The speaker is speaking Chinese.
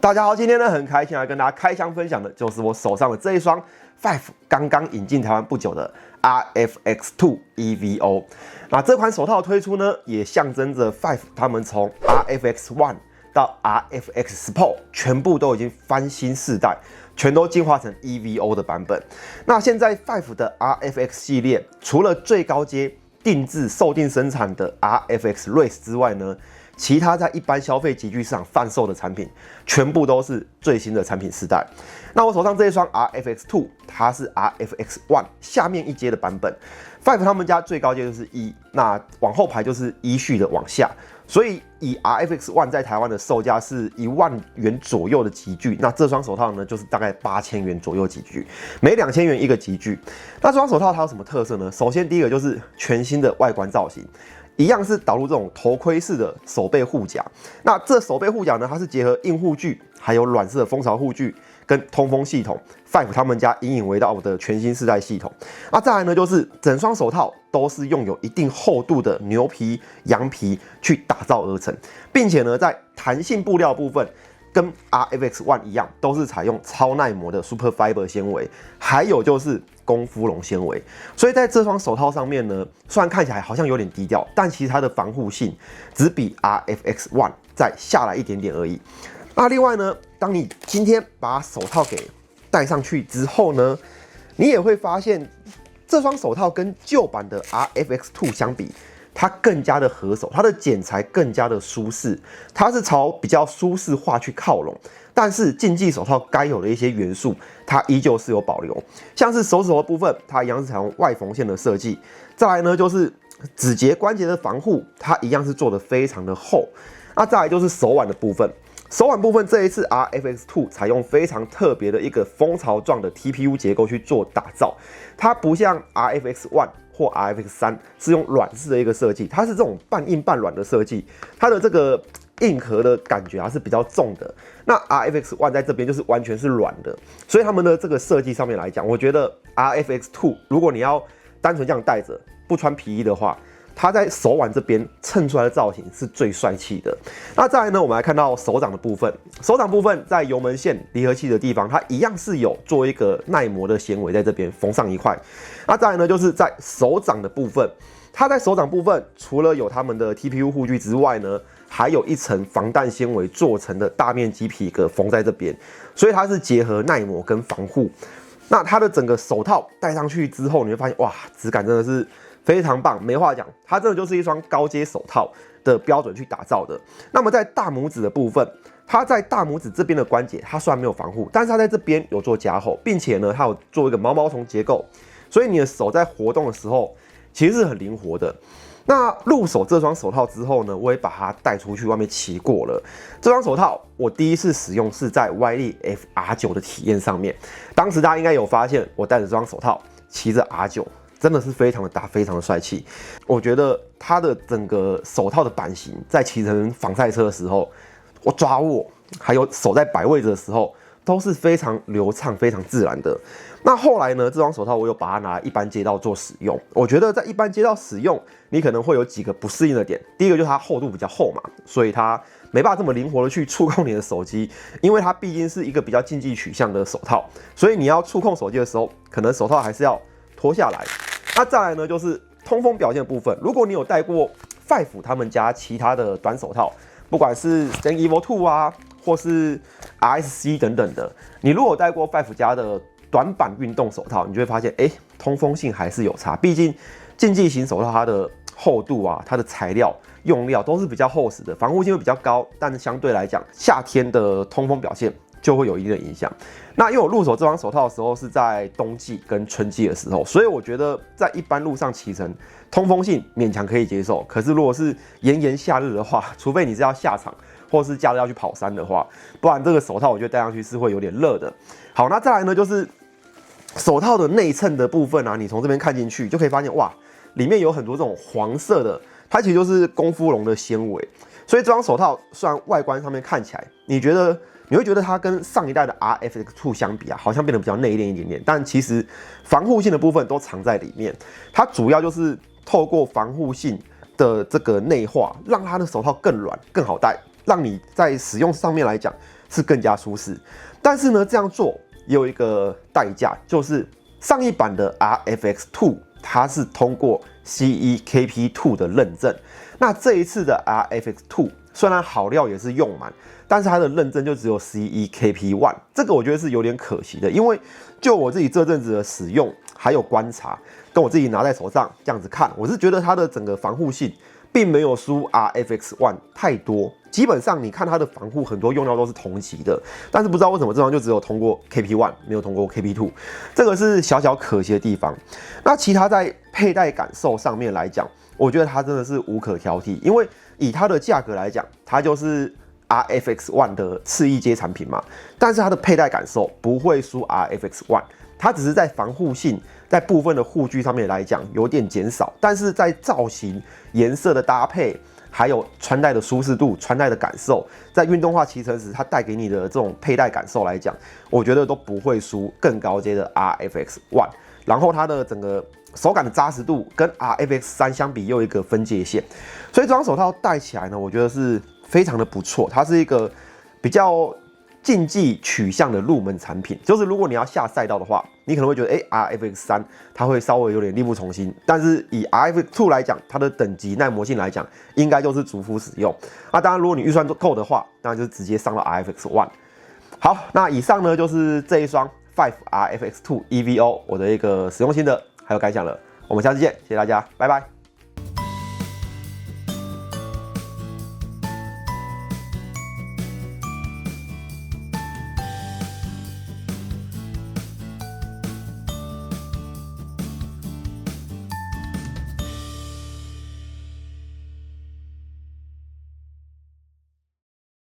大家好，今天呢很开心来跟大家开箱分享的就是我手上的这一双 Five 刚刚引进台湾不久的 RFX2 EVO。那这款手套的推出呢，也象征着 Five 他们从 RFX1 到 RFX Sport 全部都已经翻新世代，全都进化成 EVO 的版本。那现在 Five 的 RFX 系列，除了最高阶定制售定生产的 RFX Race 之外呢，其他在一般消费级距市场贩售的产品，全部都是最新的产品世代。那我手上这一双 RFX2， 它是 RFX1 下面一阶的版本。Five 他们家最高阶就是1，那往后排就是依序的往下。所以以 RFX1 在台湾的售价是1万元左右的级距，那这双手套呢就是大概8000元左右级距，每2000元一个级距。那这双手套它有什么特色呢？首先第一个就是全新的外观造型。一样是导入这种头盔式的手背护甲，那这手背护甲呢，它是结合硬护具，还有软式的蜂巢护具跟通风系统 ，Five 他们家引以为傲的全新世代系统。那再来呢，就是整双手套都是用有一定厚度的牛皮、羊皮去打造而成，并且呢，在弹性布料部分，跟 RFX1 一样，都是采用超耐磨的 Super Fiber 纤维，还有就是功夫龙纤维。所以在这双手套上面呢，虽然看起来好像有点低调，但其实它的防护性只比 RFX1 再下来一点点而已。那另外呢，当你今天把手套给戴上去之后呢，你也会发现这双手套跟旧版的 RFX2 相比，它更加的合手，它的剪裁更加的舒适，它是朝比较舒适化去靠拢，但是竞技手套该有的一些元素，它依旧是有保留，像是手指头的部分，它一样是采用外缝线的设计，再来呢就是指节关节的防护，它一样是做的非常的厚，那再来就是手腕的部分。手腕部分这一次 RFX2 采用非常特别的一个蜂巢状的 TPU 结构去做打造，它不像 RFX1 或 RFX3 是用软式的一个设计，它是这种半硬半软的设计，它的这个硬壳的感觉是比较重的。那 RFX1 在这边就是完全是软的，所以他们的这个设计上面来讲，我觉得 RFX2 如果你要单纯这样戴着不穿皮衣的话，它在手腕这边衬出来的造型是最帅气的。那再来呢，我们来看到手掌的部分。手掌部分在油门线离合器的地方，它一样是有做一个耐磨的纤维在这边缝上一块。那再来呢，就是在手掌的部分，它在手掌部分除了有他们的 TPU 护具之外呢，还有一层防弹纤维做成的大面积皮革缝在这边，所以它是结合耐磨跟防护。那它的整个手套戴上去之后，你会发现哇，质感真的是非常棒，没话讲，它真的就是一双高阶手套的标准去打造的。那么在大拇指的部分，它在大拇指这边的关节，它虽然没有防护，但是它在这边有做加厚，并且呢，它有做一个毛毛虫结构，所以你的手在活动的时候其实是很灵活的。那入手这双手套之后呢，我也把它带出去外面骑过了。这双手套我第一次使用是在威力 FR9 的体验上面，当时大家应该有发现，我戴着这双手套骑着 R9。真的是非常的大，非常的帅气。我觉得它的整个手套的版型，在骑乘仿赛车的时候，我抓握还有手在摆位置的时候，都是非常流畅、非常自然的。那后来呢，这双手套我又把它拿来一般街道做使用。我觉得在一般街道使用，你可能会有几个不适应的点。第一个就是它厚度比较厚嘛，所以它没办法这么灵活的去触控你的手机，因为它毕竟是一个比较竞技取向的手套，所以你要触控手机的时候，可能手套还是要脱下来。那再来呢，就是通风表现的部分。如果你有戴过 Five 他们家其他的短手套，不管是 Zen Evo 2啊，或是 RSC 等等的，你如果戴过 Five 家的短版运动手套，你就会发现，通风性还是有差。毕竟竞技型手套它的厚度啊，它的材料用料都是比较厚实的，防护性会比较高，但是相对来讲，夏天的通风表现就会有一定的影响。那因为我入手这双手套的时候是在冬季跟春季的时候，所以我觉得在一般路上骑乘，通风性勉强可以接受。可是如果是炎炎夏日的话，除非你是要下场，或是假日要去跑山的话，不然这个手套我觉得戴上去是会有点热的。好，那再来呢，就是手套的内衬的部分啊，你从这边看进去就可以发现，哇，里面有很多这种黄色的，它其实就是功夫龙的纤维。所以这双手套虽然外观上面看起来，你会觉得它跟上一代的 RFX2 相比啊，好像变得比较内敛一点点，但其实防护性的部分都藏在里面。它主要就是透过防护性的这个内化，让它的手套更软、更好戴，让你在使用上面来讲是更加舒适。但是呢，这样做也有一个代价，就是上一版的 RFX2 它是通过 CE-KP2 的认证，那这一次的 RFX2 虽然好料也是用满，但是它的认证就只有 CE-KP1， 这个我觉得是有点可惜的，因为就我自己这阵子的使用还有观察，跟我自己拿在手上这样子看，我是觉得它的整个防护性并没有输 RFX1 太多。基本上你看它的防护很多用料都是同级的，但是不知道为什么这双就只有通过 KP1， 没有通过 KP2， 这个是小小可惜的地方。那其他在佩戴感受上面来讲，我觉得它真的是无可挑剔，因为以它的价格来讲，它就是 RFX1 的次一阶产品嘛，但是它的佩戴感受不会输 RFX1， 它只是在防护性，在部分的护具上面来讲有点减少，但是在造型、颜色的搭配，还有穿戴的舒适度、穿戴的感受，在运动化骑乘时它带给你的这种佩戴感受来讲，我觉得都不会输更高阶的 RFX1。然后它的整个手感的扎实度跟 RFX3 相比又有一个分界线，所以这双手套戴起来呢，我觉得是非常的不错。它是一个比较竞技取向的入门产品，就是如果你要下赛道的话，你可能会觉得RFX3 它会稍微有点力不从心，但是以 RFX2 来讲，它的等级耐磨性来讲，应该就是逐步使用。那当然，如果你预算够的话，当然就是直接上到 RFX1。好，那以上呢就是这一双 Five RFX2 EVO 我的一个使用心得还有感想了。我们下次见，谢谢大家，拜拜。